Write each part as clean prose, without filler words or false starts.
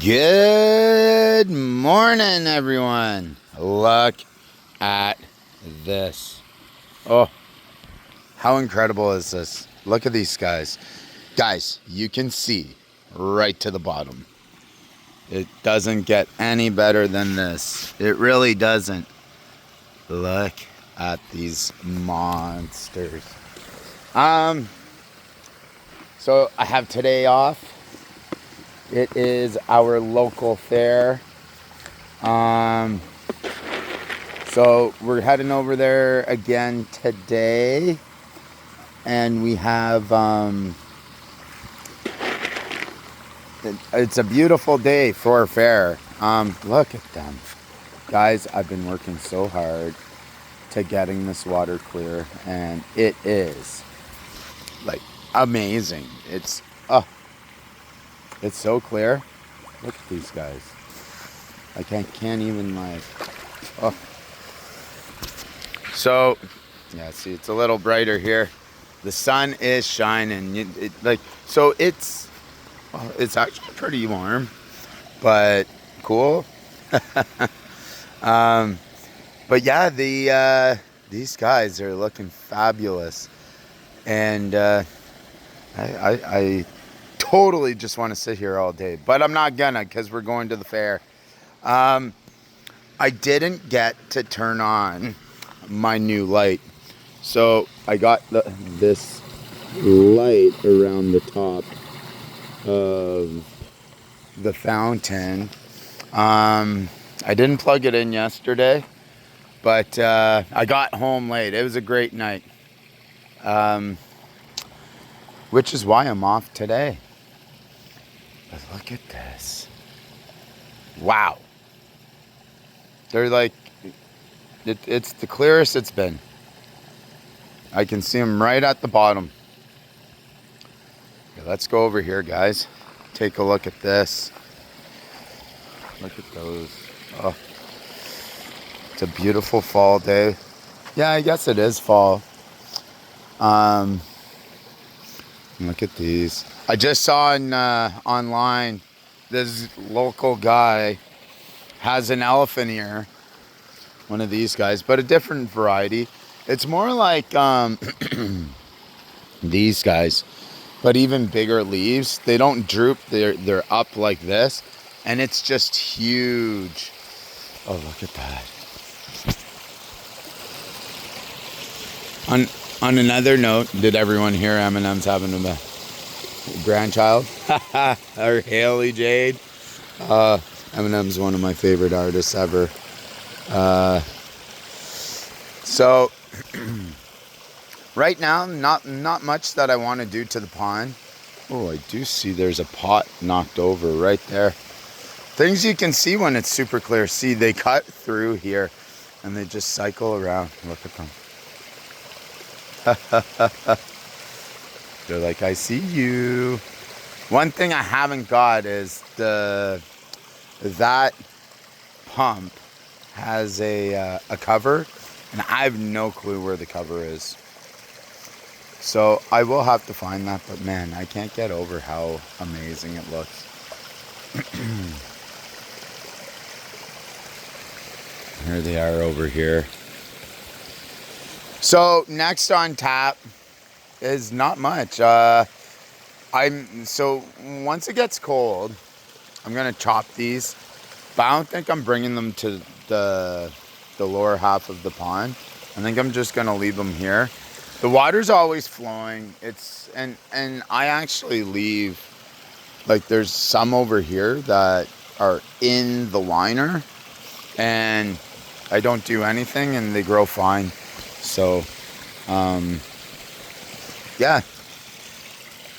Good morning, everyone. Look at this. Oh, how incredible is this? Look at these guys. Guys, you can see right to the bottom. It doesn't get any better than this. It really doesn't. Look at these monsters. So I have today off. It is our local fair. So we're heading over there again today, and we have it's a beautiful day for a fair. Look at them, guys. I've been working so hard to getting this water clear, and it is like amazing. It's so clear. Look at these guys. I can't even like. Oh. So, yeah, see, it's a little brighter here. The sun is shining. So it's actually pretty warm, but cool. But yeah, these guys are looking fabulous, and I totally just want to sit here all day, but I'm not gonna, because we're going to the fair. I didn't get to turn on my new light, so I got this light around the top of the fountain. I didn't plug it in yesterday, but I got home late. It was a great night, which is why I'm off today. But look at this. Wow. They're like, it's the clearest it's been. I can see them right at the bottom. Okay, let's go over here, guys. Take a look at this. Look at those. Oh, it's a beautiful fall day. Yeah, I guess it is fall. Look at these. I just saw online, this local guy has an elephant ear, one of these guys, but a different variety. It's more like these guys, but even bigger leaves. They don't droop, they're up like this, and it's just huge. Oh, look at that. On another note, did everyone hear Eminem's having a grandchild? Or Haley Jade? Eminem's one of my favorite artists ever. So right now, not much that I want to do to the pond. Oh, I do see there's a pot knocked over right there. Things you can see when it's super clear. See, they cut through here and they just cycle around. Look at them. They're like, I see you. One thing I haven't got is that pump has a cover, and I have no clue where the cover is. So I will have to find that, but man, I can't get over how amazing it looks. Here they are over here. So next on tap is not much. So once it gets cold, I'm gonna chop these, but I don't think I'm bringing them to the lower half of the pond. I think I'm just gonna leave them here. The water's always flowing. And I actually leave, like, there's some over here that are in the liner, and I don't do anything, and they grow fine. So, yeah,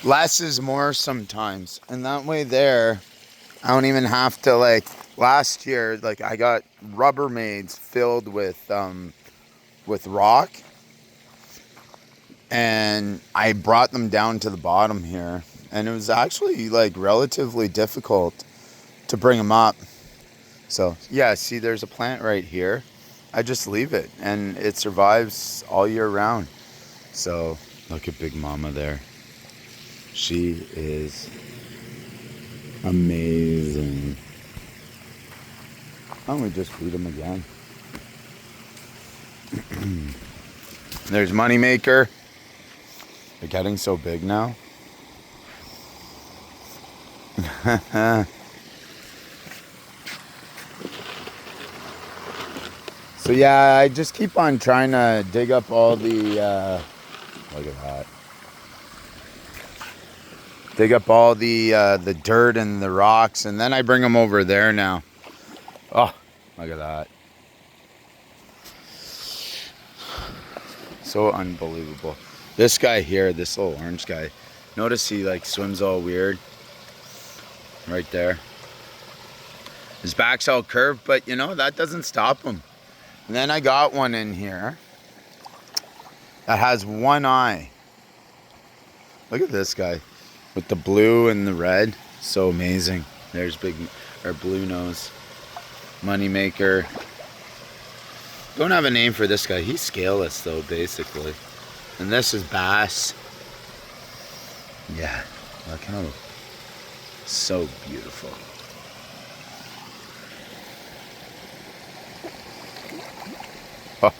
less is more sometimes. And that way there, I don't even have to, like, last year, like, I got Rubbermaids filled with rock, and I brought them down to the bottom here, and it was actually, like, relatively difficult to bring them up. So, yeah, see, there's a plant right here. I just leave it, and it survives all year round. So, look at Big Mama there. She is amazing. Why don't we just feed them again? There's Moneymaker. They're getting so big now. So yeah, I just keep on trying to dig up all the, look at that. Dig up all the dirt and the rocks, and then I bring them over there now. Oh, look at that. So unbelievable. This guy here, this little orange guy, notice he like swims all weird. Right there. His back's all curved, but you know, that doesn't stop him. And then I got one in here that has one eye. Look at this guy with the blue and the red. So amazing. There's big, or blue nose. Moneymaker. Don't have a name for this guy. He's scaleless though, basically. And this is bass. Yeah, look how so beautiful. Oh.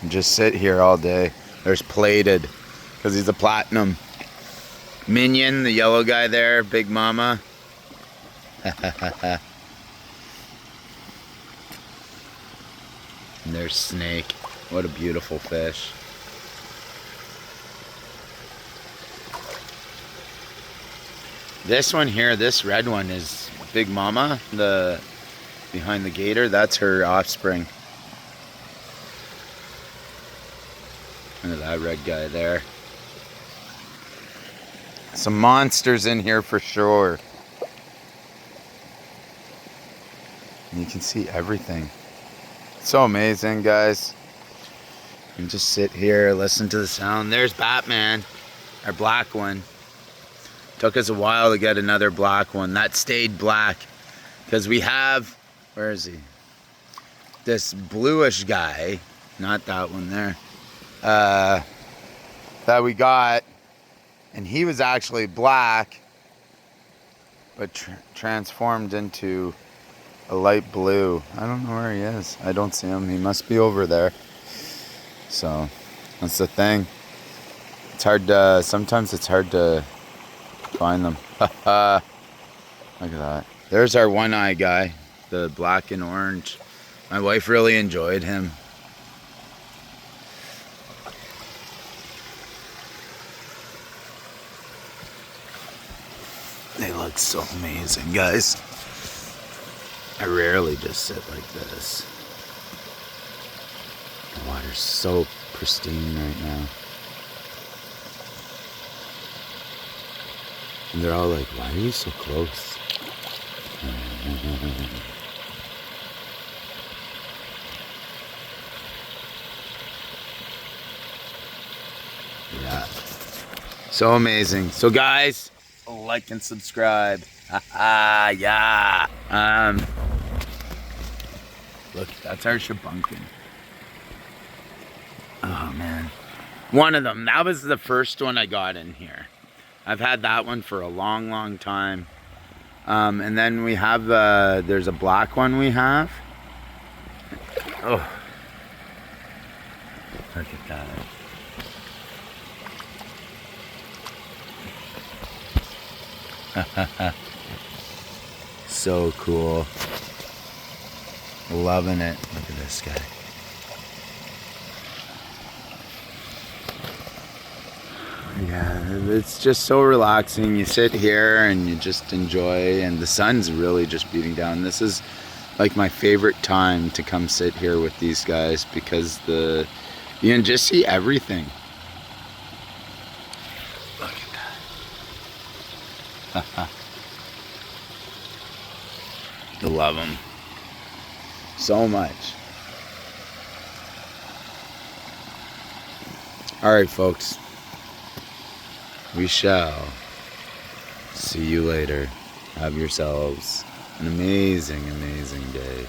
Just sit here all day. There's Plated, because he's a platinum. Minion, the yellow guy there, Big Mama. And there's Snake. What a beautiful fish. This one here, this red one is Big Mama, the behind the gator. That's her offspring. Look at that red guy there. Some monsters in here for sure. And you can see everything. It's so amazing, guys. You can just sit here, listen to the sound. There's Batman, our black one. Took us a while to get another black one. That stayed black because we have, where is he? This bluish guy, not that one there, that we got, and he was actually black, but transformed into a light blue. I don't know where he is. I don't see him. He must be over there. So that's the thing. It's hard to, sometimes it's hard to find them. Look at that. There's our one-eye guy, the black and orange. My wife really enjoyed him. They look so amazing, guys. I rarely just sit like this. The water's so pristine right now. And they're all like, why are you so close? Yeah. So amazing. So guys, like and subscribe. Yeah. Look, that's our shabunkin. Oh man. One of them. That was the first one I got in here. I've had that one for a long, long time. And then we have, there's a black one we have. Oh. Look at that. So cool. Loving it. Look at this guy. Yeah, it's just so relaxing. You sit here and you just enjoy, and the sun's really just beating down. This is like my favorite time to come sit here with these guys because you can just see everything. Look at that. I love them so much. All right, folks. We shall see you later. Have yourselves an amazing, amazing day.